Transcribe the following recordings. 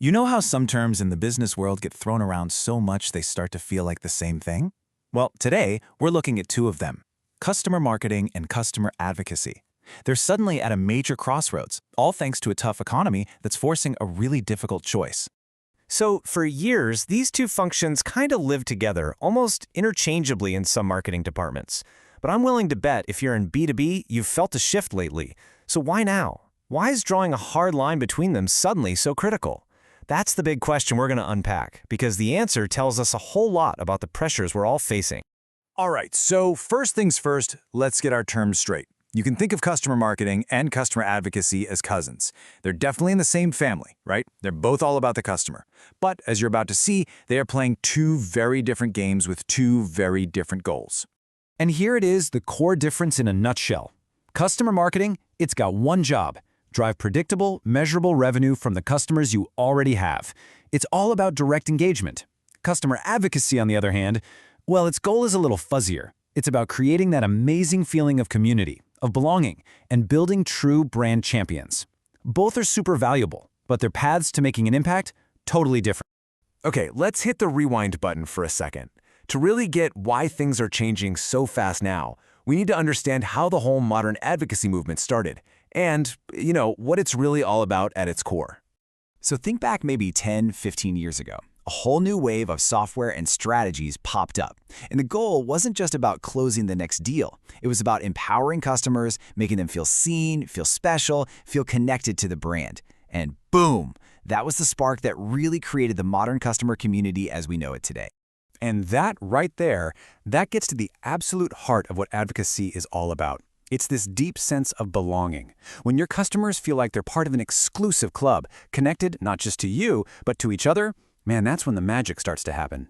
You know how some terms in the business world get thrown around so much they start to feel like the same thing? Well, today, we're looking at two of them, customer marketing and customer advocacy. They're suddenly at a major crossroads, all thanks to a tough economy that's forcing a really difficult choice. So for years, these two functions kind of live together, almost interchangeably in some marketing departments. But I'm willing to bet if you're in B2B, you've felt a shift lately. So why now? Why is drawing a hard line between them suddenly so critical? That's the big question we're going to unpack, because the answer tells us a whole lot about the pressures we're all facing. All right, so first things first, let's get our terms straight. You can think of customer marketing and customer advocacy as cousins. They're definitely in the same family, right? They're both all about the customer. But as you're about to see, they are playing two very different games with two very different goals. And here it is, the core difference in a nutshell. Customer marketing, it's got one job: drive predictable, measurable revenue from the customers you already have. It's all about direct engagement. Customer advocacy, on the other hand, well, its goal is a little fuzzier. It's about creating that amazing feeling of community, of belonging, and building true brand champions. Both are super valuable, but their paths to making an impact, totally different. Okay, let's hit the rewind button for a second. To really get why things are changing so fast now, we need to understand how the whole modern advocacy movement started and, what it's really all about at its core. So think back maybe 10, 15 years ago. A whole new wave of software and strategies popped up. And the goal wasn't just about closing the next deal. It was about empowering customers, making them feel seen, feel special, feel connected to the brand. And boom, that was the spark that really created the modern customer community as we know it today. And that right there, that gets to the absolute heart of what advocacy is all about. It's this deep sense of belonging. When your customers feel like they're part of an exclusive club, connected not just to you, but to each other, man, that's when the magic starts to happen.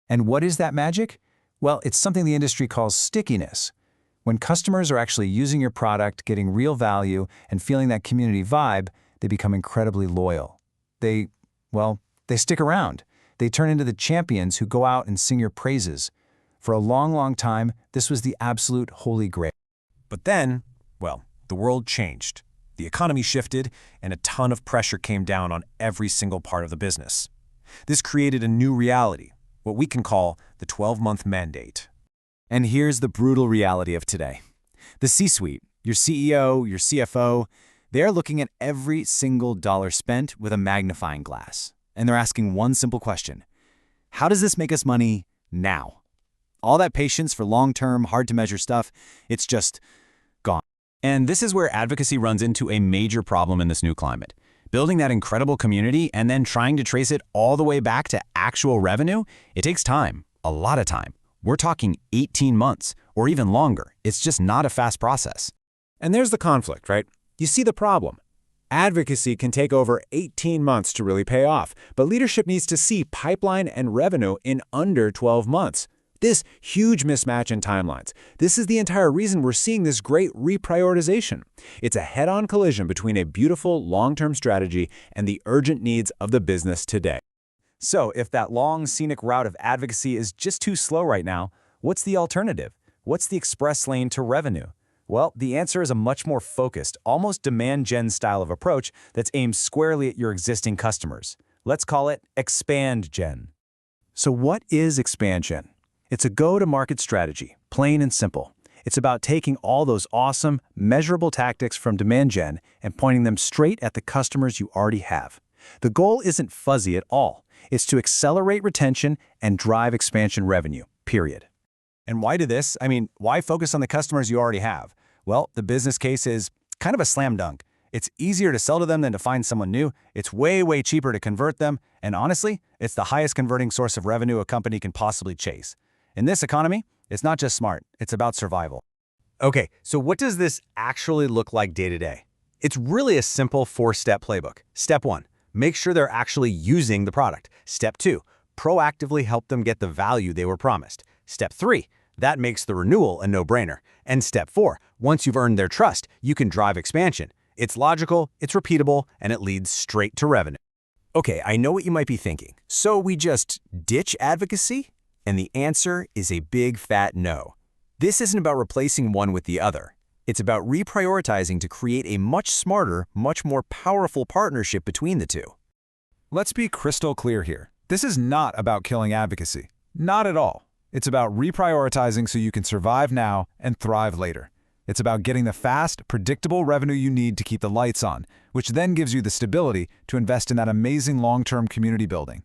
And what is that magic? Well, it's something the industry calls stickiness. When customers are actually using your product, getting real value, and feeling that community vibe, they become incredibly loyal. They stick around. They turn into the champions who go out and sing your praises. For a long, long time, this was the absolute holy grail. But then, the world changed. The economy shifted, and a ton of pressure came down on every single part of the business. This created a new reality, what we can call the 12-month mandate. And here's the brutal reality of today. The C-suite, your CEO, your CFO, they're looking at every single dollar spent with a magnifying glass. And they're asking one simple question: how does this make us money now? All that patience for long-term, hard-to-measure stuff, it's just gone. And this is where advocacy runs into a major problem in this new climate. Building that incredible community and then trying to trace it all the way back to actual revenue, it takes time, a lot of time. We're talking 18 months or even longer. It's just not a fast process. And there's the conflict, right? You see the problem. Advocacy can take over 18 months to really pay off, but leadership needs to see pipeline and revenue in under 12 months. This huge mismatch in timelines. This is the entire reason we're seeing this great reprioritization. It's a head-on collision between a beautiful long-term strategy and the urgent needs of the business today. So if that long, scenic route of advocacy is just too slow right now, what's the alternative? What's the express lane to revenue? Well, the answer is a much more focused, almost demand gen style of approach that's aimed squarely at your existing customers. Let's call it expand gen. So what is expansion? It's a go-to-market strategy, plain and simple. It's about taking all those awesome, measurable tactics from demand gen and pointing them straight at the customers you already have. The goal isn't fuzzy at all. It's to accelerate retention and drive expansion revenue, period. And why do this? Why focus on the customers you already have? Well, the business case is kind of a slam dunk. It's easier to sell to them than to find someone new. It's way, way cheaper to convert them. And honestly, it's the highest converting source of revenue a company can possibly chase. In this economy, it's not just smart, it's about survival. Okay, so what does this actually look like day to day? It's really a simple 4-step playbook. Step 1, make sure they're actually using the product. Step 2, proactively help them get the value they were promised. Step 3, that makes the renewal a no-brainer. And step 4, once you've earned their trust, you can drive expansion. It's logical, it's repeatable, and it leads straight to revenue. Okay, I know what you might be thinking. So we just ditch advocacy? And the answer is a big fat no. This isn't about replacing one with the other. It's about reprioritizing to create a much smarter, much more powerful partnership between the two. Let's be crystal clear here. This is not about killing advocacy. Not at all. It's about reprioritizing so you can survive now and thrive later. It's about getting the fast, predictable revenue you need to keep the lights on, which then gives you the stability to invest in that amazing long-term community building.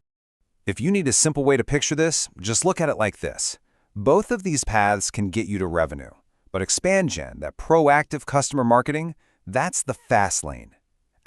If you need a simple way to picture this, just look at it like this. Both of these paths can get you to revenue. But expand gen, that proactive customer marketing, that's the fast lane.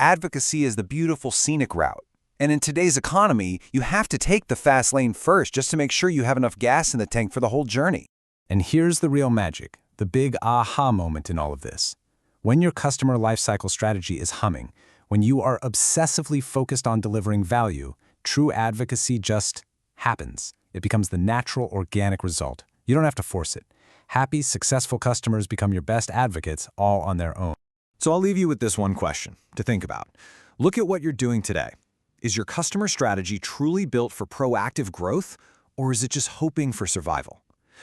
Advocacy is the beautiful scenic route. And in today's economy, you have to take the fast lane first just to make sure you have enough gas in the tank for the whole journey. And here's the real magic, the big aha moment in all of this. When your customer lifecycle strategy is humming, when you are obsessively focused on delivering value, true advocacy just happens. It becomes the natural, organic result. You don't have to force it. Happy, successful customers become your best advocates all on their own. So I'll leave you with this one question to think about. Look at what you're doing today. Is your customer strategy truly built for proactive growth, or is it just hoping for survival?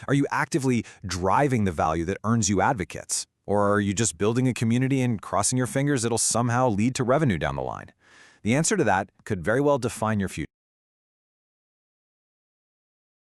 Are you actively driving the value that earns you advocates? Or are you just building a community and crossing your fingers it'll somehow lead to revenue down the line? The answer to that could very well define your future.